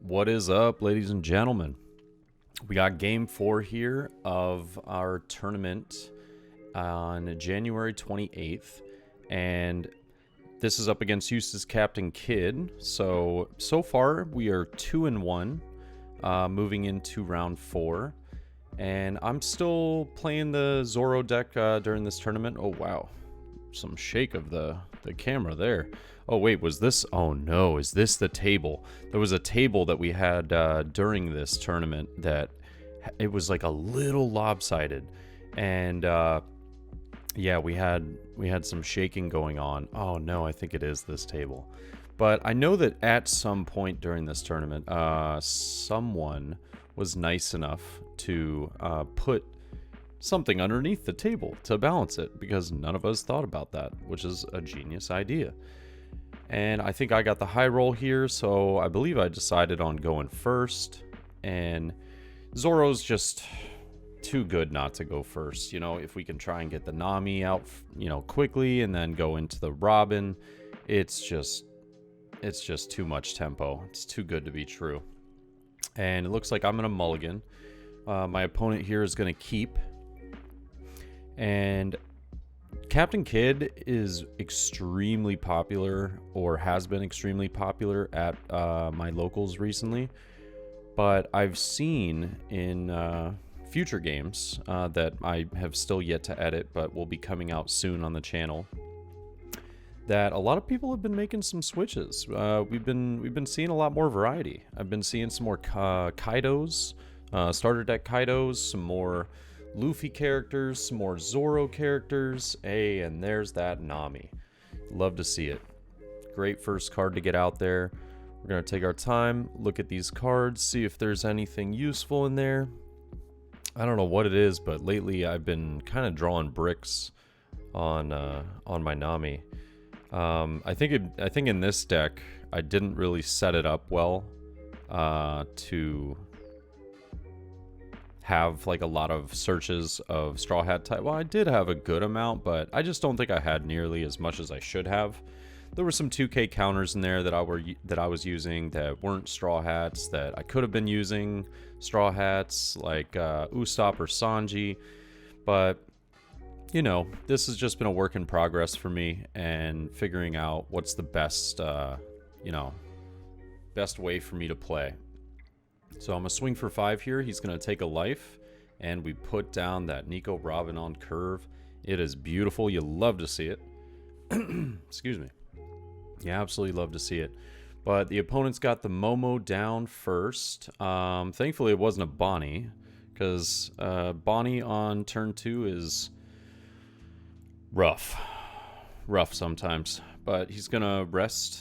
What is up, ladies and gentlemen? We got game 4 here of our tournament on January 28th, and this is up against Eustace Captain Kidd. So far we are 2-1, moving into round 4, and I'm still playing the Zoro deck during this tournament. Oh wow, some shake of the camera there. Oh wait, was this? Oh no, is this the table? There was a table that we had during this tournament that it was like a little lopsided, and yeah, we had some shaking going on. Oh no, I think it is this table. But I know that at some point during this tournament, someone was nice enough to put something underneath the table to balance it, because none of us thought about that, which is a genius idea. And I think I got the high roll here, so I believe I decided on going first. And Zoro's just too good not to go first. You know, if we can try and get the Nami out, you know, quickly and then go into the Robin, it's just too much tempo. It's too good to be true. And it looks like I'm going to mulligan. My opponent here is going to keep. And Captain Kidd is extremely popular, or has been extremely popular at my locals recently. But I've seen in future games that I have still yet to edit, but will be coming out soon on the channel, that a lot of people have been making some switches. We've been seeing a lot more variety. I've been seeing some more Kaidos, starter deck Kaidos, some more Luffy characters, some more Zoro characters. Hey, and there's that Nami. Love to see it. Great first card to get out there. We're going to take our time, look at these cards, see if there's anything useful in there. I don't know what it is, but lately I've been kind of drawing bricks on my Nami. I think in this deck I didn't really set it up well to have like a lot of searches of Straw Hat type. Well, I did have a good amount, but I just don't think I had nearly as much as I should have. There were some 2K counters in there that I was using that weren't Straw Hats, that I could have been using Straw Hats, like Usopp or Sanji. But, you know, this has just been a work in progress for me, and figuring out what's the best, best way for me to play. So I'm going to swing for 5 here. He's going to take a life, and we put down that Nico Robin on curve. It is beautiful. You love to see it. Excuse me. You absolutely love to see it. But the opponent's got the Momo down first. Thankfully, it wasn't a Bonnie, because Bonnie on turn 2 is rough. Rough sometimes. But he's going to rest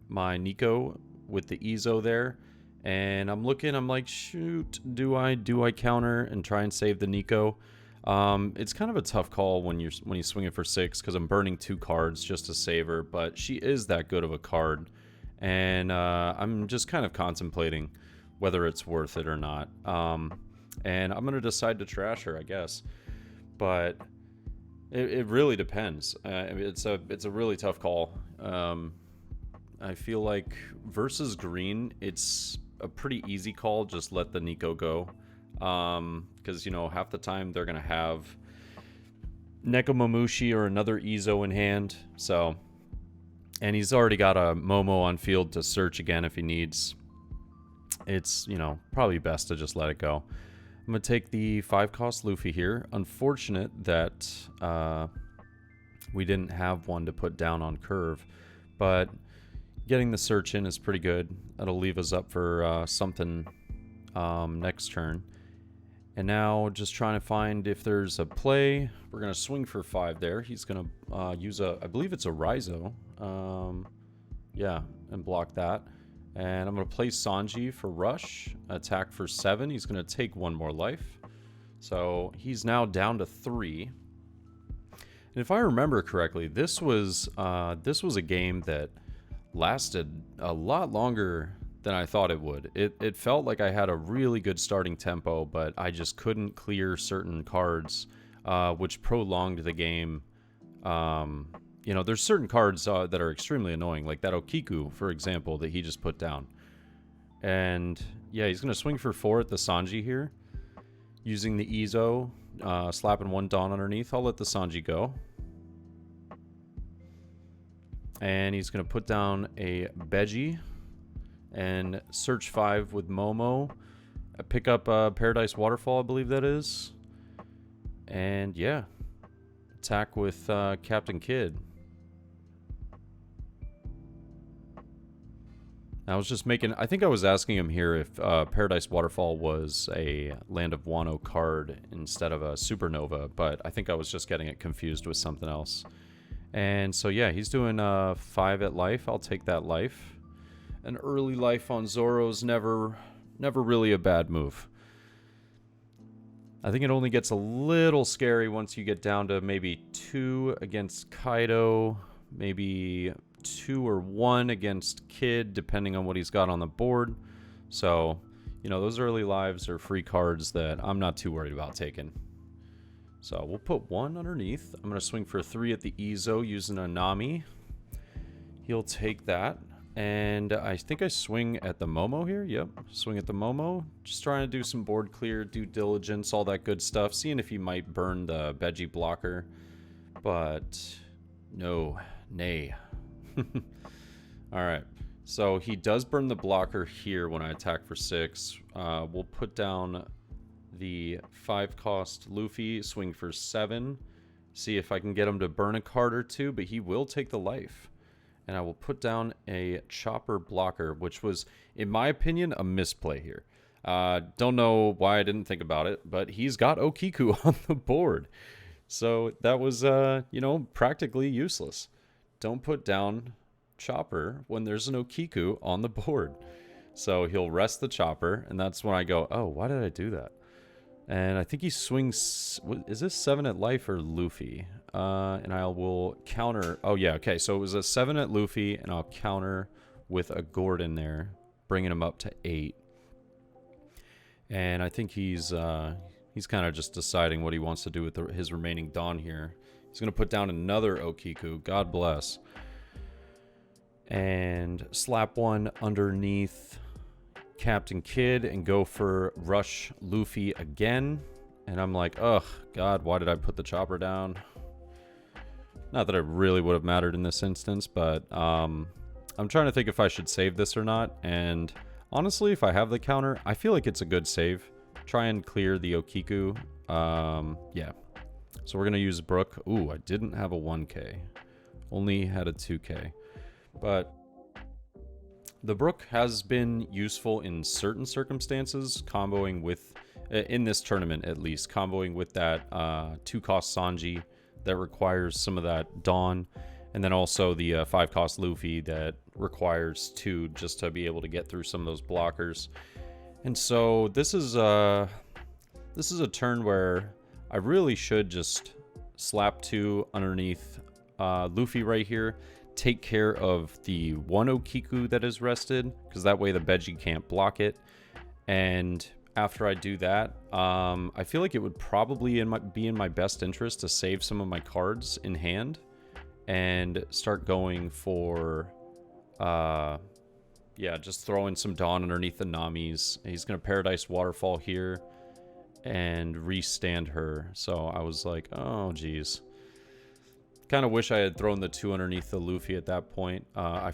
my Nico with the Ezo there. And I'm like, shoot, do I counter and try and save the Nico? It's kind of a tough call when you swing it for 6, because I'm burning 2 cards just to save her, but she is that good of a card, and I'm just kind of contemplating whether it's worth it or not. And I'm gonna decide to trash her, I guess, but it really depends. It's a really tough call. I feel like versus green, it's a pretty easy call. Just let the Nico go, because, you know, half the time they're gonna have Nekomamushi or another Ezo in hand. So, and he's already got a Momo on field to search again if he needs. It's, you know, probably best to just let it go. I'm gonna take the 5-cost Luffy here. Unfortunate that we didn't have one to put down on curve, but getting the search in is pretty good. That'll leave us up for something next turn. And now just trying to find if there's a play. We're going to swing for 5 there. He's going to use I believe it's a Raizo. Yeah, and block that. And I'm going to play Sanji for rush. Attack for 7. He's going to take 1 more life. So he's now down to 3. And if I remember correctly, this was a game that lasted a lot longer than I thought it would. It felt like I had a really good starting tempo, but I just couldn't clear certain cards, which prolonged the game. You know, there's certain cards that are extremely annoying, like that Okiku, for example, that he just put down. And yeah, he's going to swing for 4 at the Sanji here. Using the Izo, slapping 1 Dawn underneath. I'll let the Sanji go. And he's going to put down a Beji and search 5 with Momo. Pick up Paradise Waterfall, I believe that is. And yeah, attack with Captain Kidd. I was just making... I think I was asking him here if Paradise Waterfall was a Land of Wano card instead of a Supernova, but I think I was just getting it confused with something else. And so yeah, he's doing 5 at life. I'll take that life. An early life on Zoro's never really a bad move. I think it only gets a little scary once you get down to maybe 2 against Kaido, maybe 2 or 1 against Kid, depending on what he's got on the board. So, you know, those early lives are free cards that I'm not too worried about taking. So we'll put 1 underneath. I'm going to swing for 3 at the Izo using a Nami. He'll take that. And I think I swing at the Momo here. Yep, swing at the Momo. Just trying to do some board clear, due diligence, all that good stuff. Seeing if he might burn the Beji blocker. But no, nay. Alright, so he does burn the blocker here when I attack for 6. We'll put down the 5-cost Luffy, swing for 7. See if I can get him to burn a card or 2, but he will take the life. And I will put down a Chopper blocker, which was, in my opinion, a misplay here. Don't know why I didn't think about it, but he's got Okiku on the board. So that was, you know, practically useless. Don't put down Chopper when there's an Okiku on the board. So he'll rest the Chopper, and that's when I go, oh, why did I do that? And I think he swings... Is this 7 at life or Luffy? And I will counter... Oh, yeah, okay. So it was a 7 at Luffy, and I'll counter with a Gordon there, bringing him up to 8. And I think he's kind of just deciding what he wants to do with his remaining Dawn here. He's going to put down another Okiku. God bless. And slap 1 underneath Captain Kidd and go for Rush Luffy again. And I'm like, ugh, God, why did I put the Chopper down? Not that it really would have mattered in this instance, but I'm trying to think if I should save this or not. And honestly, if I have the counter, I feel like it's a good save. Try and clear the Okiku. Yeah. So we're going to use Brook. Ooh, I didn't have a 1k. Only had a 2k. But the Brook has been useful in certain circumstances, comboing with, in this tournament at least, comboing with that 2-cost Sanji that requires some of that Dawn, and then also the 5-cost Luffy that requires 2 just to be able to get through some of those blockers. And so this is a turn where I really should just slap 2 underneath Luffy right here. Take care of the 1 Okiku that is rested, because that way the Beji can't block it. And after I do that, I feel like it would probably be in my best interest to save some of my cards in hand and start going for, yeah, just throwing some Dawn underneath the Namis. He's going to Paradise Waterfall here and restand her. So I was like, oh, geez. Kind of wish I had thrown the 2 underneath the Luffy at that point. I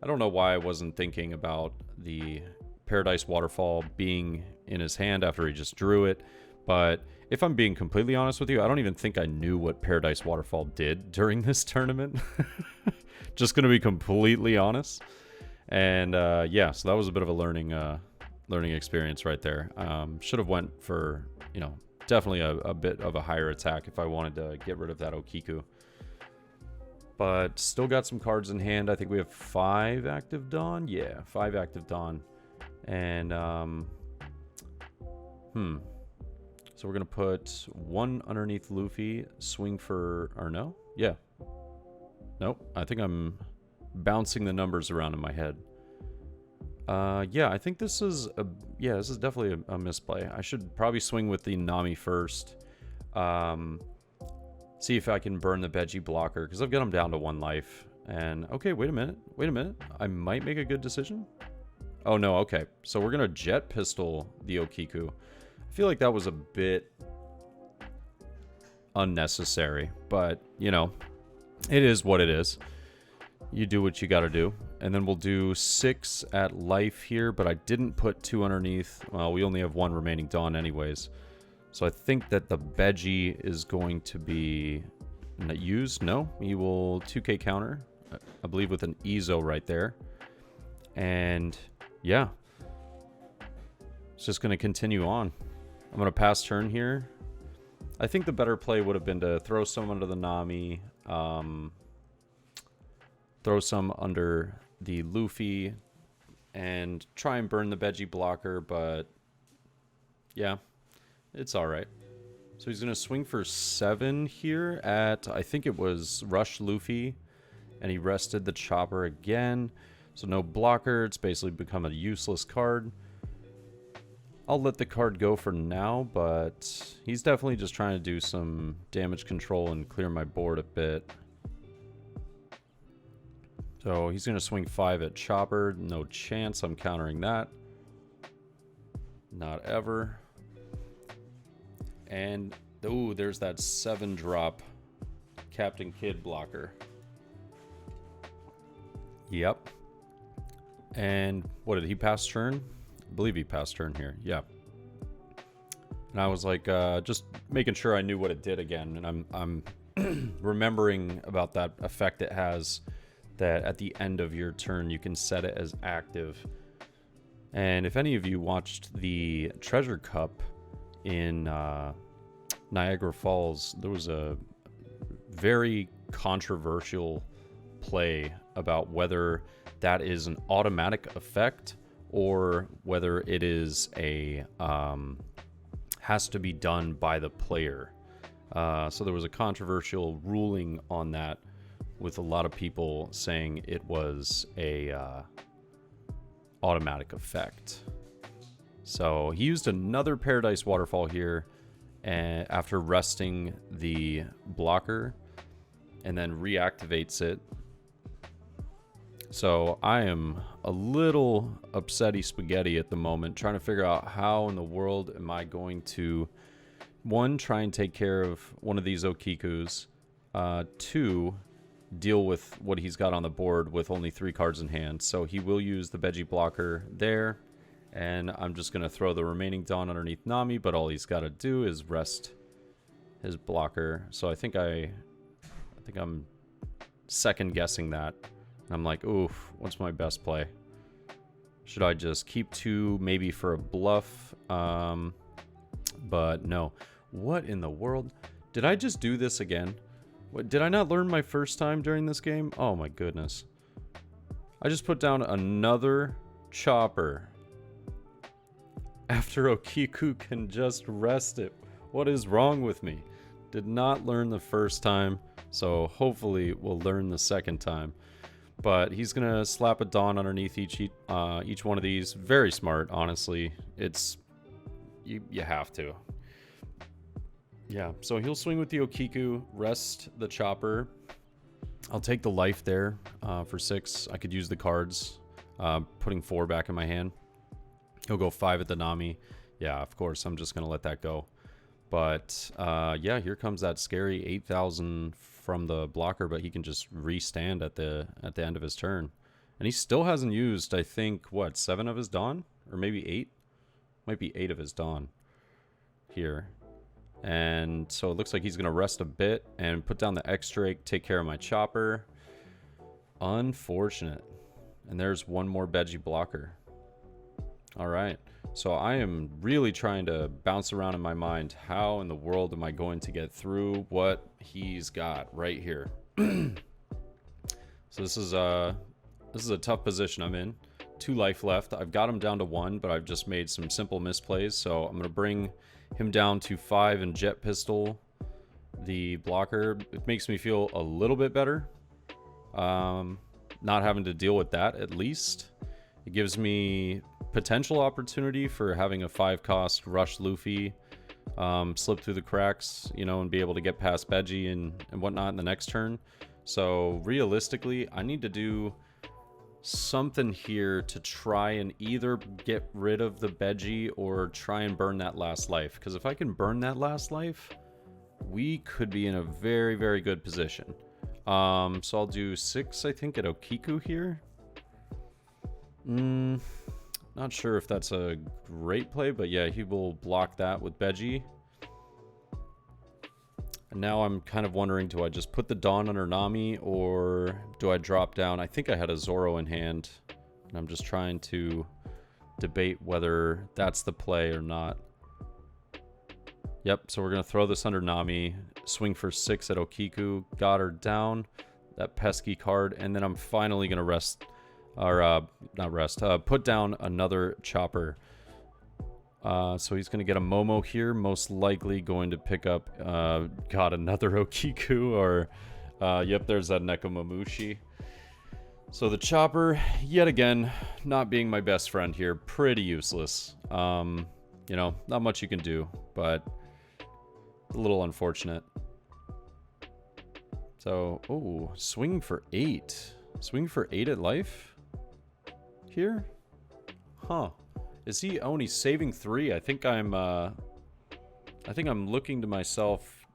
don't know why I wasn't thinking about the Paradise Waterfall being in his hand after he just drew it. But if I'm being completely honest with you, I don't even think I knew what Paradise Waterfall did during this tournament. Just going to be completely honest. And yeah, so that was a bit of a learning experience right there. Should have went for, you know, definitely a bit of a higher attack if I wanted to get rid of that Okiku. But still got some cards in hand. I think we have 5 active Dawn. Yeah, 5 active Dawn. And, so we're going to put 1 underneath Luffy, swing for, or no? Yeah. Nope. I think I'm bouncing the numbers around in my head. Yeah, I think this is this is definitely a misplay. I should probably swing with the Nami first. See if I can burn the Beji blocker, because I've got him down to 1 life. And, okay, wait a minute. I might make a good decision. Oh, no, okay. So we're going to Jet Pistol the Okiku. I feel like that was a bit unnecessary, but, you know, it is what it is. You do what you got to do. And then we'll do 6 at life here, but I didn't put 2 underneath. Well, we only have 1 remaining Dawn anyways. So I think that the Veggie is going to be used. No, he will 2k counter, I believe, with an Ezo right there. And yeah, it's just going to continue on. I'm going to pass turn here. I think the better play would have been to throw some under the Nami, throw some under the Luffy, and try and burn the Veggie blocker, but yeah, it's alright. So he's going to swing for 7 here at, I think it was Rush Luffy, and he rested the Chopper again. So no blocker, it's basically become a useless card. I'll let the card go for now, but he's definitely just trying to do some damage control and clear my board a bit. So he's going to swing 5 at Chopper. No chance I'm countering that. Not ever. And, ooh, there's that 7-drop Captain Kidd blocker. Yep. And what did he pass turn? I believe he passed turn here. Yeah. And I was like, just making sure I knew what it did again. And I'm remembering about that effect it has, that at the end of your turn you can set it as active. And if any of you watched the Treasure Cup in Niagara Falls, there was a very controversial play about whether that is an automatic effect or whether it is a has to be done by the player. So there was a controversial ruling on that, with a lot of people saying it was a automatic effect. So he used another Paradise Waterfall here, and after resting the blocker, and then reactivates it. So I am a little upsetty spaghetti at the moment, trying to figure out how in the world am I going to, 1, try and take care of one of these Okikus, 2, deal with what he's got on the board with only 3 cards in hand. So he will use the Veggie blocker there, and I'm just going to throw the remaining Dawn underneath Nami, but all he's got to do is rest his blocker. So I think I'm second guessing that. I'm like, oof, what's my best play? Should I just keep 2 maybe for a bluff? But no. What in the world? Did I just do this again? What, did I not learn my first time during this game? Oh my goodness. I just put down another Chopper after Okiku can just rest it. What is wrong with me? Did not learn the first time, so hopefully we'll learn the second time. But he's gonna slap a Dawn underneath each one of these. Very smart, honestly. It's you have to. Yeah, so he'll swing with the Okiku, rest the Chopper. I'll take the life there for 6. I could use the cards, putting 4 back in my hand. He'll go 5 at the Nami. Yeah, of course, I'm just gonna let that go. But yeah, here comes that scary 8,000 from the blocker, but he can just restand at the end of his turn. And he still hasn't used, I think, what, 7 of his Dawn? Or maybe 8? Might be 8 of his Dawn here. And so it looks like he's going to rest a bit and put down the X-Drake, take care of my Chopper. Unfortunate. And there's one more Veggie blocker. All right. So I am really trying to bounce around in my mind. How in the world am I going to get through what he's got right here? So this is a tough position I'm in. 2 life left. I've got him down to 1, but I've just made some simple misplays. So I'm going to bring him down to 5 and Jet Pistol the blocker. It makes me feel a little bit better. Not having to deal with that, at least. It gives me potential opportunity for having a 5-cost Rush Luffy slip through the cracks, you know, and be able to get past Veggie and whatnot in the next turn. So realistically, I need to do something here to try and either get rid of the Veggie or try and burn that last life. Because if I can burn that last life, we could be in a very, very good position. So I'll do 6, I think, at Okiku here. Not sure if that's a great play, but yeah, he will block that with Veggie. And now I'm kind of wondering, do I just put the Dawn under Nami, or do I drop down? I think I had a Zoro in hand, and I'm just trying to debate whether that's the play or not. Yep, so we're going to throw this under Nami, swing for 6 at Okiku, got her down, that pesky card, and then I'm finally going to rest, or not rest, put down another Chopper. So he's going to get a Momo here, most likely going to pick up, got another Okiku, or, yep, there's that Nekomamushi. So the Chopper, yet again, not being my best friend here, pretty useless. You know, not much you can do, but a little unfortunate. So, oh, swing for 8. Swing for 8 at life here? Huh. Is he only saving 3? I think I'm looking to myself,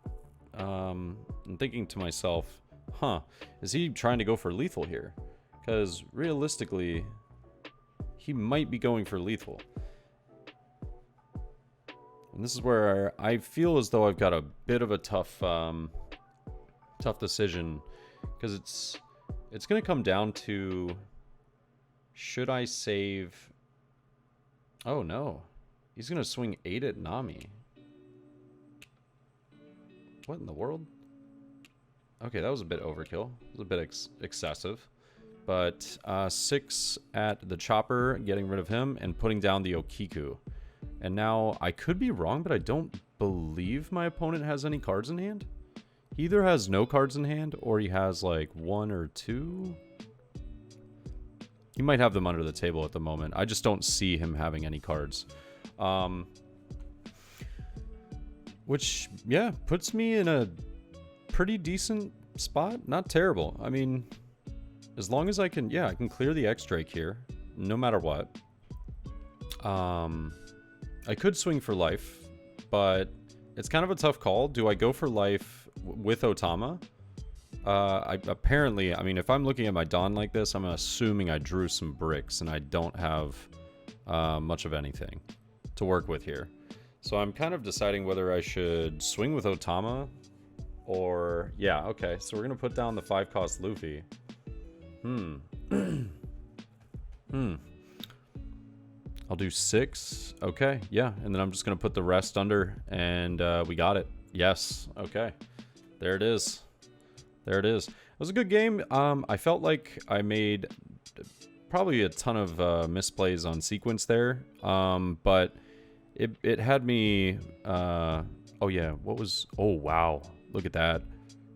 and thinking to myself, huh, is he trying to go for lethal here? Because realistically, he might be going for lethal. And this is where I feel as though I've got a bit of a tough decision, because it's going to come down to, should I save? Oh no, he's going to swing 8 at Nami. What in the world? Okay, that was a bit overkill. It was a bit excessive. But 6 at the Chopper, getting rid of him, and putting down the Okiku. And now, I could be wrong, but I don't believe my opponent has any cards in hand. He either has no cards in hand, or he has like 1 or 2. He might have them under the table at the moment. I just don't see him having any cards. Which, yeah, puts me in a pretty decent spot. Not terrible. I mean, as long as I can, yeah, I can clear the X-Drake here, no matter what. I could swing for life, but it's kind of a tough call. Do I go for life with Otama? Apparently, I mean, if I'm looking at my Dawn like this, I'm assuming I drew some bricks and I don't have much of anything to work with here. So I'm kind of deciding whether I should swing with Otama or... Yeah, okay. So we're going to put down the 5-cost Luffy. I'll do 6. Okay, yeah. And then I'm just going to put the rest under, and we got it. Yes. Okay. There it is. There it is. It was a good game. I felt like I made probably a ton of misplays on sequence there, but it had me... oh, yeah. What was... Oh, wow. Look at that.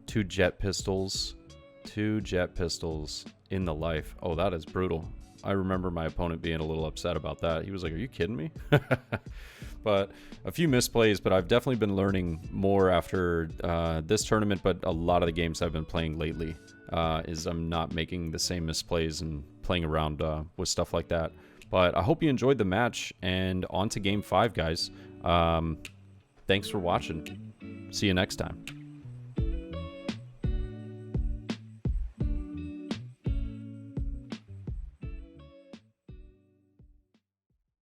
2 jet pistols. 2 jet pistols in the life. Oh, that is brutal. I remember my opponent being a little upset about that. He was like, are you kidding me? But a few misplays, but I've definitely been learning more after this tournament, but a lot of the games I've been playing lately is I'm not making the same misplays and playing around with stuff like that. But I hope you enjoyed the match, and on to Game 5, guys. Thanks for watching. See you next time.